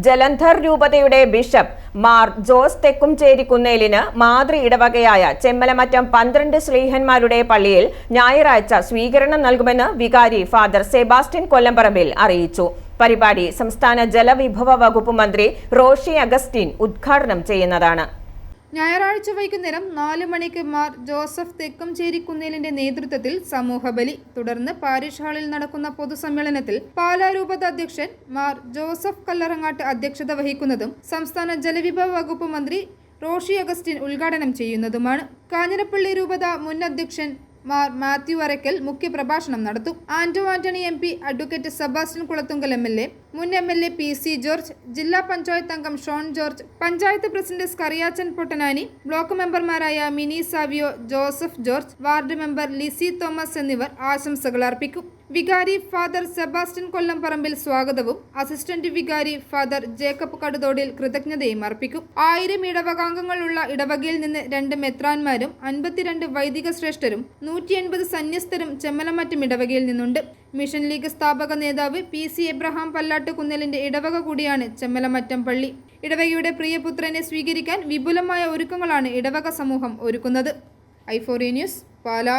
ജലന്ധർ രൂപതയുടെ ബിഷപ്പ് മാർ ജോസ് തെക്കുംചേരിക്കുന്നേലിന് മാതൃ ഇടവകയായ ചെമ്മലമറ്റം 12 ശ്ലീഹന്മാരുടെ പള്ളിയിൽ ഞായറാഴ്ച സ്വീകരണം നൽകുമെന്ന് വികാരി ഫാദർ സെബാസ്റ്റ്യൻ കൊല്ലംപറമ്പിൽ അറിയിച്ചു. പരിപാടി സംസ്ഥാന ജലവിഭവ വകുപ്പ് മന്ത്രി റോഷി അഗസ്റ്റിൻ ഉദ്ഘാടനം ചെയ്യുന്നതാണ്. ഞായറാഴ്ച വൈകുന്നേരം 4 മണിക്ക് മാർ ജോസഫ് തെക്കുംചേരിക്കുന്നേലിന്റെ നേതൃത്വത്തിൽ സമൂഹബലി. തുടർന്ന് പാരിഷ് ഹാളിൽ നടക്കുന്ന പൊതുസമ്മേളനത്തിൽ പാലാ രൂപത അധ്യക്ഷൻ മാർ ജോസഫ് കല്ലറങ്ങാട്ട് അധ്യക്ഷത വഹിക്കുന്നതും സംസ്ഥാന ജലവിഭവ വകുപ്പ് മന്ത്രി റോഷി അഗസ്റ്റിൻ ഉദ്ഘാടനം ചെയ്യുന്നതുമാണ്. കാഞ്ഞിരപ്പള്ളി രൂപത മുൻ അധ്യക്ഷൻ മാർ മാത്യു അരക്കൽ മുഖ്യപ്രഭാഷണം നടത്തും. Antony MP, advocate Sebastian Kulathunkal MLA, മുൻ MLA PC ജോർജ്, ജില്ലാ പഞ്ചായത്ത് അംഗം ഷോൺ ജോർജ്, പഞ്ചായത്ത് പ്രസിഡന്റ് സ്കറിയാച്ചൻ പൊട്ടനാനി, ബ്ലോക്ക് മെമ്പർമാരായ mini Savio, Joseph George, ward member Lissy Thomas എന്നിവർ ആശംസകൾ അർപ്പിക്കും. വികാരി ഫാദർ സെബാസ്റ്റ്യൻ കൊല്ലംപറമ്പിൽ സ്വാഗതവും അസിസ്റ്റന്റ് വികാരി ഫാദർ ജേക്കബ് കടുതോടിൽ കൃതജ്ഞതയും അർപ്പിക്കും. 1000 ഇടവകാംഗങ്ങളുള്ള ഇടവകയിൽ നിന്ന് 2 മെത്രാന്മാരും 52 വൈദിക ശ്രേഷ്ഠരും 180 സന്യസ്തരും ചെമ്മലമറ്റം ഇടവകയിൽ നിന്നുണ്ട്. മിഷൻ ലീഗ് സ്ഥാപക നേതാവ് PC എബ്രഹാം പല്ലാട്ടുകുന്നേലിന്റെ ഇടവക കൂടിയാണ് ചെമ്മലമറ്റം പള്ളി. ഇടവകയുടെ പ്രിയപുത്രനെ സ്വീകരിക്കാൻ വിപുലമായ ഒരുക്കങ്ങളാണ് ഇടവക സമൂഹം ഒരുക്കുന്നത്. i4A news, Pala.